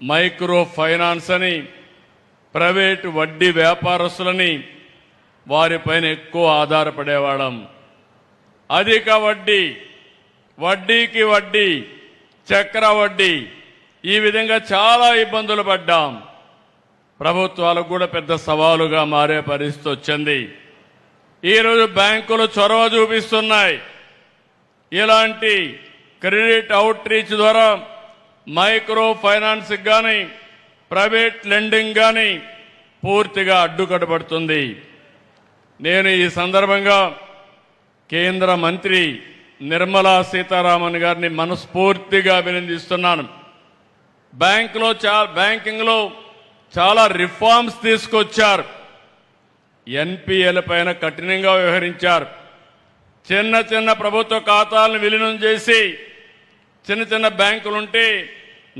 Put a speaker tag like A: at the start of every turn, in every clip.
A: Micro finance అని private వడ్డీ వ్యాపారస్తులని వారిపైన ఎక్కువ ఆధారపడేవాళ్ళం. అధిక వడ్డీ, వడ్డీకి వడ్డీ, చక్ర వడ్డీ, ఈ విధంగా చాలా ఇబ్బందులు పడ్డాం. ప్రభుత్వాలకు కూడా పెద్ద సవాలుగా మారే పరిస్థితి వచ్చింది. ఈరోజు బ్యాంకులు చొరవ చూపిస్తున్నాయి. ఇలాంటి క్రెడిట్ అవుట్ రీచ్ ద్వారా మైక్రో ఫైనాన్స్ కానీ ప్రైవేట్ లెండింగ్ కానీ పూర్తిగా అడ్డుకట్టబడుతుంది. నేను ఈ సందర్భంగా కేంద్ర మంత్రి నిర్మలా సీతారామన్ గారిని మనస్ఫూర్తిగా అభినందిస్తున్నాను. బ్యాంకింగ్లో చాలా రిఫార్మ్స్ తీసుకొచ్చారు. ఎన్పిఎల పైన కఠినంగా వ్యవహరించారు. చిన్న చిన్న ప్రభుత్వ ఖాతాలను విలీనం చేసి చిన్న చిన్న బ్యాంకులుంటే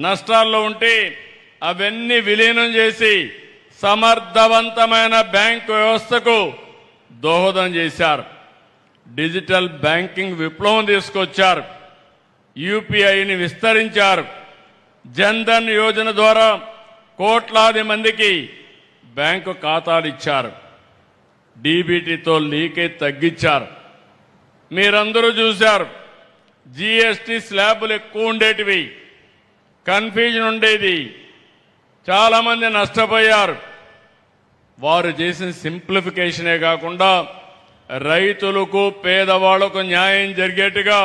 A: నష్టాల్లో ఉంటే అవన్నీ విలీనం చేసి సమర్థవంతమైన బ్యాంకు వ్యవస్థకు దోహదం చేశారు. డిజిటల్ బ్యాంకింగ్ విప్లవం తీసుకొచ్చారు. యూపీఐని విస్తరించారు. జన్ధన్ యోజన ద్వారా కోట్లాది మందికి బ్యాంకు ఖాతాలు ఇచ్చారు. డీబీటీతో లీకేజ్ తగ్గించారు. మీరందరూ చూశారు, జీఎస్టీ స్లాబులు ఎక్కువ ఉండేటివి, కన్ఫ్యూజన్ ఉండేది, చాలామంది నష్టపోయారు. వారు చేసిన సింప్లిఫికేషనే కాకుండా రైతులకు పేదవాళ్లకు న్యాయం జరిగేట్టుగా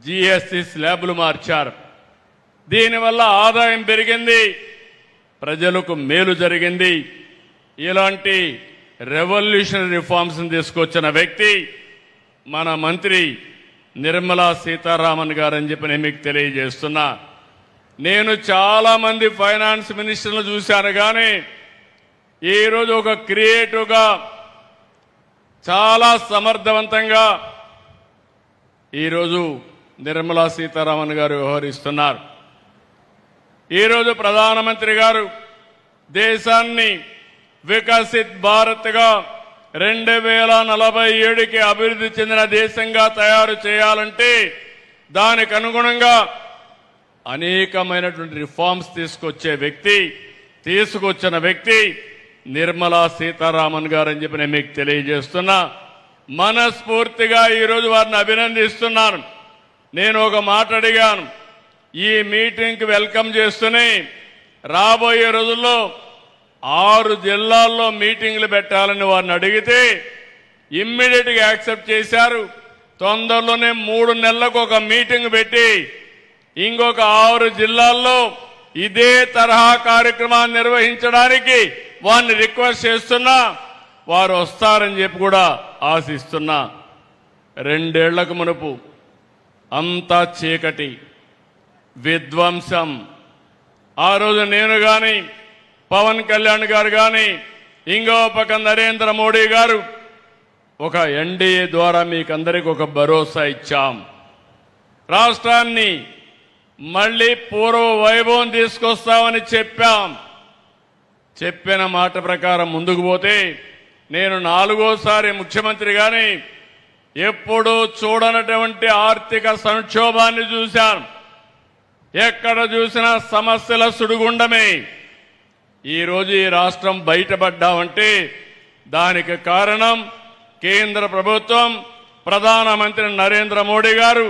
A: జీఎస్టీ స్లాబులు మార్చారు. దీనివల్ల ఆదాయం పెరిగింది, ప్రజలకు మేలు జరిగింది. ఇలాంటి రెవల్యూషనరీ రిఫార్మ్స్ తీసుకొచ్చిన వ్యక్తి మన మంత్రి నిర్మలా సీతారామన్ గారు అని చెప్పి నేను మీకు తెలియజేస్తున్నా. నేను చాలా మంది ఫైనాన్స్ మినిస్టర్లు చూశాను, కానీ ఈరోజు ఒక క్రియేటివ్గా చాలా సమర్థవంతంగా ఈరోజు నిర్మలా సీతారామన్ గారు వ్యవహరిస్తున్నారు. ఈరోజు ప్రధానమంత్రి గారు దేశాన్ని వికసిత్ భారత్గా 2047కి అభివృద్ధి చెందిన దేశంగా తయారు చేయాలంటే దానికి అనుగుణంగా అనేకమైనటువంటి రిఫార్మ్స్ తీసుకొచ్చిన వ్యక్తి నిర్మలా సీతారామన్ గారు అని చెప్పి నేను మీకు తెలియజేస్తున్నా. మనస్ఫూర్తిగా ఈరోజు వారిని అభినందిస్తున్నాను. నేను ఒక మాట అడిగాను, ఈ మీటింగ్కి వెల్కమ్ చేస్తూనే రాబోయే రోజుల్లో 6 జిల్లాల్లో మీటింగ్లు పెట్టాలని వారిని అడిగితే ఇమ్మీడియట్గా యాక్సెప్ట్ చేశారు. తొందరలోనే 3 నెలలకు ఒక మీటింగ్ పెట్టి ఇంకొక 6 జిల్లాల్లో ఇదే తరహా కార్యక్రమాన్ని నిర్వహించడానికి వారిని రిక్వెస్ట్ చేస్తున్నా. వారు వస్తారని చెప్పి కూడా ఆశిస్తున్నా. 2 ఏళ్లకు మునుపు అంతా చీకటి, విధ్వంసం. ఆ రోజు నేను కానీ పవన్ కళ్యాణ్ గారు కానీ ఇంకో పక్క నరేంద్ర మోడీ గారు ఒక ఎన్డీఏ ద్వారా మీకందరికీ ఒక భరోసా ఇచ్చాం. రాష్ట్రాన్ని మళ్లీ పూర్వ వైభవం తీసుకొస్తామని చెప్పాం. చెప్పిన మాట ప్రకారం ముందుకు పోతే నేను 4వసారి ముఖ్యమంత్రిగానే ఎప్పుడూ చూడనటువంటి ఆర్థిక సంక్షోభాన్ని చూశాను. ఎక్కడ చూసినా సమస్యల సుడిగుండమే. ఈరోజు ఈ రాష్ట్రం బయటపడ్డామంటే దానికి కారణం కేంద్ర ప్రభుత్వం, ప్రధానమంత్రి నరేంద్ర మోడీ గారు.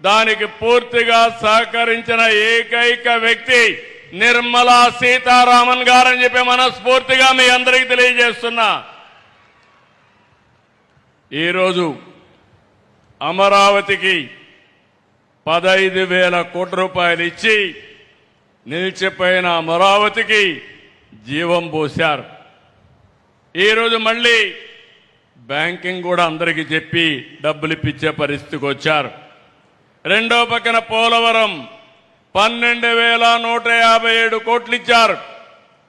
A: దానికి పూర్తిగా సహకరించిన ఏకైక వ్యక్తి నిర్మలా సీతారామన్ గారని చెప్పి మనస్ఫూర్తిగా మీ అందరికీ తెలియజేస్తున్నా. ఈరోజు అమరావతికి 15,000 కోట్ల రూపాయలు ఇచ్చి నిలిచిపోయిన అమరావతికి జీవం పోశారు. ఈరోజు మళ్ళీ బ్యాంకింగ్ కూడా అందరికీ చెప్పి డబ్బులు ఇప్పించే పరిస్థితికి వచ్చారు. రెండో పక్కన పోలవరం 12,157 కోట్లు ఇచ్చారు.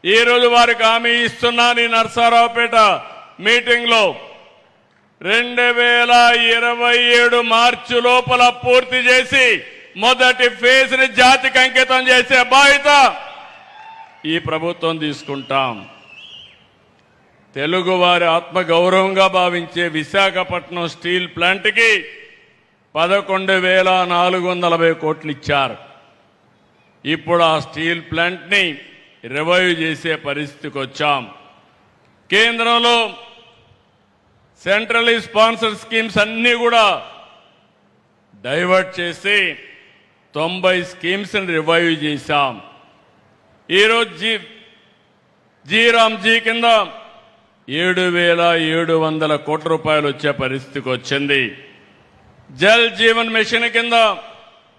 A: ఈరోజు వారికి హామీ ఇస్తున్నాను ఈ నర్సారావుపేట మీటింగ్లో 2027 మార్చి లోపల పూర్తి చేసి మొదటి ఫేజ్ ని జాతికి అంకితం చేసే బాధ్యత ఈ ప్రభుత్వం తీసుకుంటాం. తెలుగువారి ఆత్మగౌరవంగా భావించే విశాఖపట్నం స్టీల్ ప్లాంట్కి 11,440 కోట్లు ఇచ్చారు. ఇప్పుడు ఆ స్టీల్ ప్లాంట్ని రివైవ్ చేసే పరిస్థితికి వచ్చాం. కేంద్రంలో సెంట్రలీ స్పాన్సర్ స్కీమ్స్ అన్నీ కూడా డైవర్ట్ చేసి 90 స్కీమ్స్ని రివైవ్ చేశాం. ఈరోజు జీరామ్జీ కింద 7,700 కోట్ల రూపాయలు వచ్చే పరిస్థితికి వచ్చింది. జల్ జీవన్ మిషన్ కింద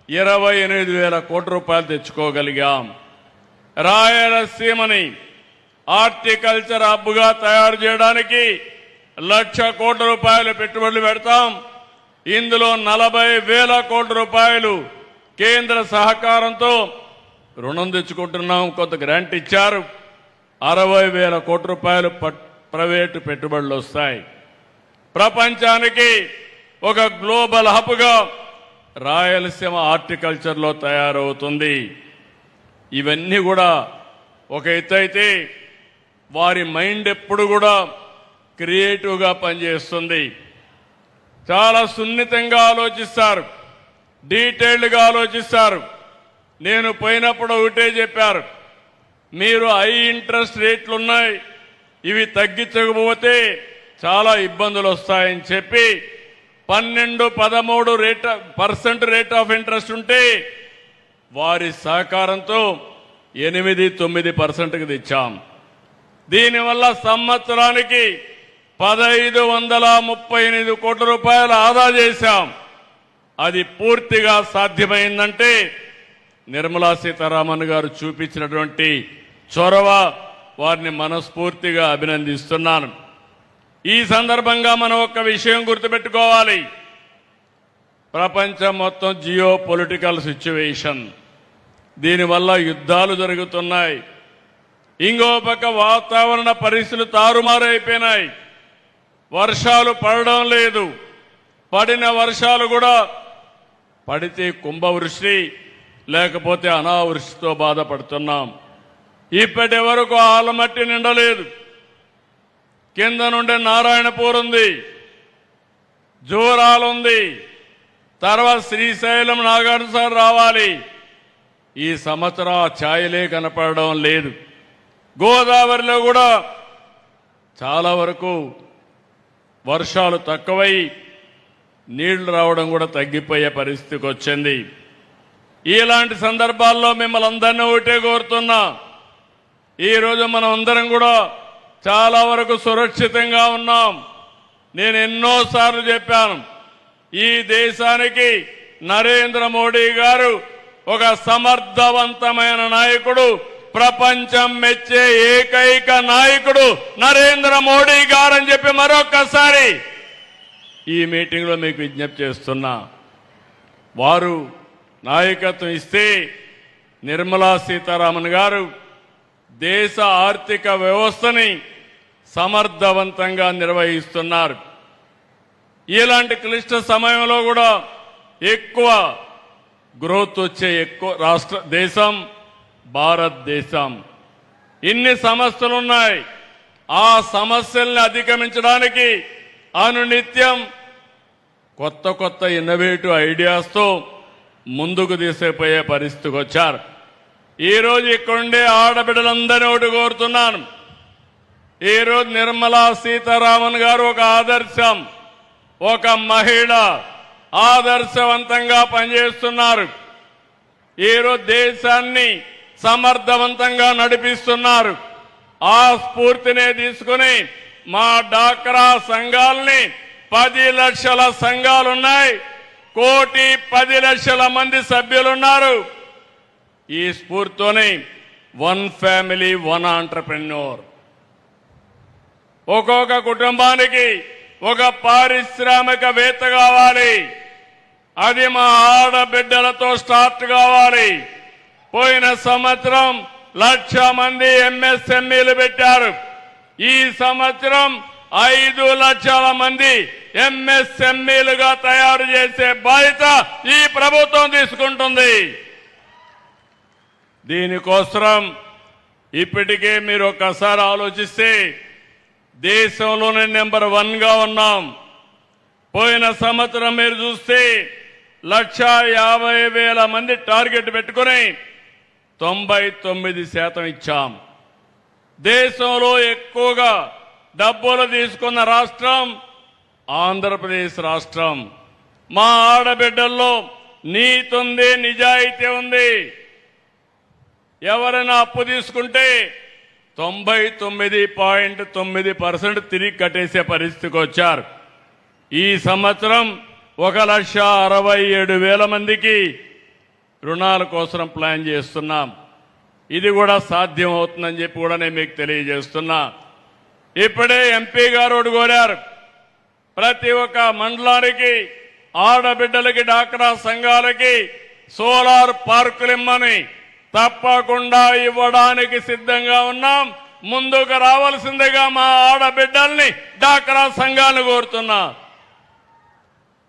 A: 28,000 కోట్ల రూపాయలు తెచ్చుకోగలిగాం. రాయలసీమని హార్టికల్చర్ హబ్గా తయారు చేయడానికి 1,00,000 కోట్ల రూపాయలు పెట్టుబడులు పెడతాం. ఇందులో 40,000 కోట్ల రూపాయలు కేంద్ర సహకారంతో రుణం తెచ్చుకుంటున్నాం. కొంత గ్రాంట్ ఇచ్చారు. 60,000 కోట్ల రూపాయలు ప్రైవేటు పెట్టుబడులు వస్తాయి. ప్రపంచానికి ఒక గ్లోబల్ హబ్గా రాయలసీమ హార్టికల్చర్లో తయారవుతుంది. ఇవన్నీ కూడా ఒక ఎత్తు అయితే వారి మైండ్ ఎప్పుడు కూడా క్రియేటివ్గా పనిచేస్తుంది. చాలా సున్నితంగా ఆలోచిస్తారు, డీటెయిల్డ్గా ఆలోచిస్తారు. నేను పోయినప్పుడు ఒకటే చెప్పారు, మీరు హై ఇంట్రెస్ట్ రేట్లు ఉన్నాయి, ఇవి తగ్గించకపోతే చాలా ఇబ్బందులు వస్తాయని చెప్పి 12-13% రేట్ ఆఫ్ ఇంట్రెస్ట్ ఉంటే వారి సహకారంతో 8-9%కి తెచ్చాం. దీనివల్ల సంవత్సరానికి 1,538 కోట్ల రూపాయలు ఆదా చేశాం. అది పూర్తిగా సాధ్యమైందంటే నిర్మలా సీతారామన్ గారు చూపించినటువంటి చొరవ, వారిని మనస్ఫూర్తిగా అభినందిస్తున్నాను. ఈ సందర్భంగా మనం ఒక విషయం గుర్తుపెట్టుకోవాలి. ప్రపంచం మొత్తం జియో పొలిటికల్ సిచ్యువేషన్, దీనివల్ల యుద్ధాలు జరుగుతున్నాయి. ఇంకో పక్క వాతావరణ పరిస్థితులు తారుమారైపోయినాయి. వర్షాలు పడడం లేదు. పడిన వర్షాలు కూడా పడితే కుంభవృష్టి, లేకపోతే అనావృష్టితో బాధపడుతున్నాం. ఇప్పటి వరకు ఆలమట్టి నిండలేదు. కింద నుండి నారాయణపూర్ ఉంది, జోరాలు ఉంది, తర్వాత శ్రీశైలం నాగార్జున రావాలి. ఈ సంవత్సరం ఆ ఛాయలే కనపడడం లేదు. గోదావరిలో కూడా చాలా వరకు వర్షాలు తక్కువై నీళ్లు రావడం కూడా తగ్గిపోయే పరిస్థితికి వచ్చింది. ఇలాంటి సందర్భాల్లో మిమ్మల్ని అందరినీ ఒకటే కోరుతున్నా, ఈరోజు మనం అందరం కూడా చాలా వరకు సురక్షితంగా ఉన్నాం. నేను ఎన్నోసార్లు చెప్పాను, ఈ దేశానికి నరేంద్ర మోడీ గారు ఒక సమర్థవంతమైన నాయకుడు, ప్రపంచం మెచ్చే ఏకైక నాయకుడు నరేంద్ర మోడీ గారు అని చెప్పి మరొక్కసారి ఈ మీటింగ్లో మీకు విజ్ఞప్తి చేస్తున్నా. వారు నాయకత్వం ఇస్తే నిర్మలా సీతారామన్ గారు దేశ ఆర్థిక వ్యవస్థని సమర్థవంతంగా నిర్వహిస్తున్నారు. ఇలాంటి క్లిష్ట సమయంలో కూడా ఎక్కువ గ్రోత్ వచ్చే దేశం భారతదేశం. ఇన్ని సమస్యలున్నాయి. ఆ సమస్యల్ని అధిగమించడానికి అనునిత్యం కొత్త కొత్త ఇన్నోవేటివ్ ఐడియాస్తో ముందుకు తీసుకుపోయే పరిస్థితికి వచ్చారు. ఈరోజు ఇక్కడుండే ఆడబిడ్డలందరినీ ఒకటి కోరుతున్నాను. ఈరోజు నిర్మలా సీతారామన్ గారు ఒక ఆదర్శం, ఒక మహిళ, ఆదర్శవంతంగా పనిచేస్తున్నారు. ఈరోజు దేశాన్ని సమర్థవంతంగా నడిపిస్తున్నారు. ఆ స్ఫూర్తినే తీసుకుని మా డాక్రా సంఘాలని 10 లక్షల సంఘాలున్నాయి, 1,10,00,000 మంది సభ్యులున్నారు. ఈ స్ఫూర్తితోనే 1 ఫ్యామిలీ 1 ఆంటర్‌ప్రెన్యూర్, ఒక్కొక్క కుటుంబానికి ఒక పారిశ్రామికవేత్త కావాలి. అది మా ఆడబిడ్డలతో స్టార్ట్ కావాలి. పోయిన సంవత్సరం 1,00,000 మంది ఎంఎస్ఎంఈలు పెట్టారు. ఈ సంవత్సరం 5 లక్షల మంది ఎంఎస్ఎంఈలుగా తయారు చేసే బాధ్యత ఈ ప్రభుత్వం తీసుకుంటుంది. దీనికోసం ఇప్పటికే మీరు ఒక్కసారి ఆలోచిస్తే దేశంలోనే నెంబర్ 1గా ఉన్నాం. పోయిన సంవత్సరం మీరు చూస్తే 1,50,000 మంది టార్గెట్ పెట్టుకుని 99% ఇచ్చాం. దేశంలో ఎక్కువగా డబ్బులు తీసుకున్న రాష్ట్రం ఆంధ్రప్రదేశ్ రాష్ట్రం. మా ఆడబిడ్డల్లో నీతి ఉంది, నిజాయితీ ఉంది. ఎవరైనా అప్పు తీసుకుంటే 99.9% తిరిగి కట్టేసే పరిస్థితికి వచ్చారు. ఈ సంవత్సరం 1,67,000 మందికి రుణాల కోసం ప్లాన్ చేస్తున్నాం. ఇది కూడా సాధ్యం అవుతుందని చెప్పి కూడా నేను మీకు తెలియజేస్తున్నా. ఇప్పుడే ఎంపీ గారు కోరారు, ప్రతి ఒక్క మండలానికి ఆడబిడ్డలకి డాక్రా సంఘాలకి సోలార్ పార్కులు ఇమ్మని. తప్పకుండా ఇవ్వడానికి సిద్ధంగా ఉన్నాం. ముందుకు రావాల్సిందిగా మా ఆడబిడ్డల్ని డాక్రా సంఘాలను కోరుతున్నా.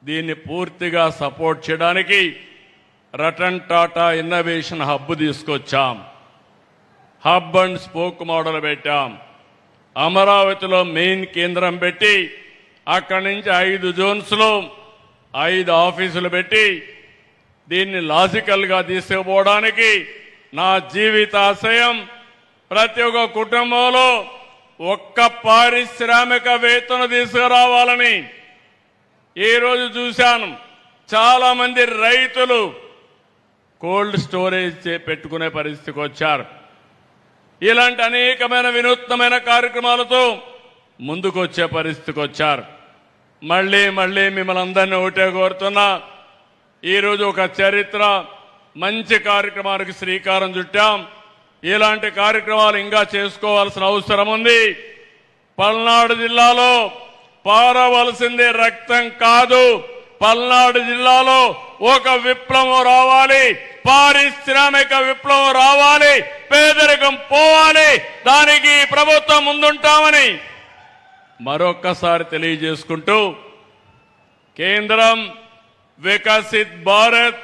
A: దీన్ని పూర్తిగా సపోర్ట్ చేయడానికి రతన్ టాటా ఇన్నోవేషన్ హబ్ తీసుకొచ్చాం. హబ్ అండ్ స్పోక్ మోడల్ పెట్టాం. అమరావతిలో మెయిన్ కేంద్రం పెట్టి అక్కడి నుంచి 5 జోన్స్లో 5 ఆఫీసులు పెట్టి దీన్ని లాజికల్గా తీసుకుపోవడానికి నా జీవితాశయం ప్రతి ఒక్క కుటుంబంలో ఒక్క పారిశ్రామికవేత్తను తీసుకురావాలని. ఈరోజు చూశాను, చాలా మంది రైతులు కోల్డ్ స్టోరేజ్ పెట్టుకునే పరిస్థితికి వచ్చారు. ఇలాంటి అనేకమైన వినూత్నమైన కార్యక్రమాలతో ముందుకు వచ్చే పరిస్థితికి వచ్చారు. మళ్ళీ మిమ్మల్ని అందరినీ ఒకటే కోరుతున్నా, ఈరోజు ఒక చరిత్ర మంచి కార్యక్రమానికి శ్రీకారం చుట్టాం. ఇలాంటి కార్యక్రమాలు ఇంకా చేసుకోవాల్సిన అవసరం ఉంది. పల్నాడు జిల్లాలో పారవలసింది రక్తం కాదు. పల్నాడు జిల్లాలో ఒక విప్లవం రావాలి, పారిశ్రామిక విప్లవం రావాలి, పేదరికం పోవాలి. దానికి ప్రభుత్వం ముందుంటామని మరొక్కసారి తెలియజేసుకుంటూ, కేంద్రం వికసిత్ భారత్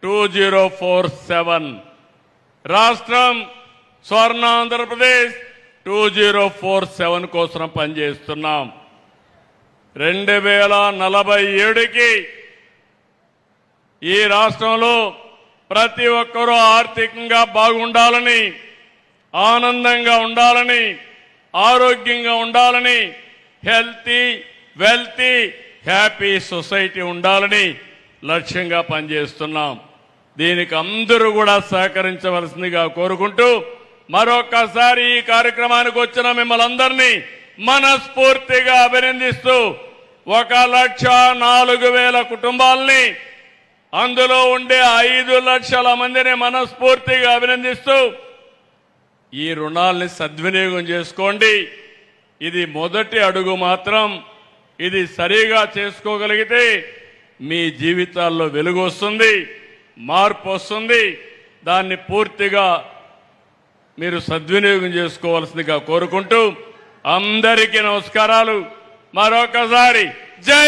A: 2047, రాష్ట్రం స్వర్ణాంధ్రప్రదేశ్ 2047 కోసం పనిచేస్తున్నాం. 2047కి ఈ రాష్ట్రంలో ప్రతి ఒక్కరూ ఆర్థికంగా బాగుండాలని, ఆనందంగా ఉండాలని, ఆరోగ్యంగా ఉండాలని, హెల్తీ వెల్తీ హ్యాపీ సొసైటీ ఉండాలని లక్ష్యంగా పనిచేస్తున్నాం. దీనికి అందరూ కూడా సహకరించవలసిందిగా కోరుకుంటూ, మరొక్కసారి ఈ కార్యక్రమానికి వచ్చిన మిమ్మల్ని అందరినీ మనస్ఫూర్తిగా అభినందిస్తూ, 1,04,000 కుటుంబాలని, అందులో ఉండే 5 లక్షల మందిని మనస్ఫూర్తిగా అభినందిస్తూ, ఈ రుణాల్ని సద్వినియోగం చేసుకోండి. ఇది మొదటి అడుగు మాత్రం. ఇది సరిగా చేసుకోగలిగితే మీ జీవితాల్లో వెలుగు వస్తుంది, మార్పు వస్తుంది. దాన్ని పూర్తిగా మీరు సద్వినియోగం చేసుకోవాల్సిందిగా కోరుకుంటూ అందరికీ నమస్కారాలు. మరొకసారి జై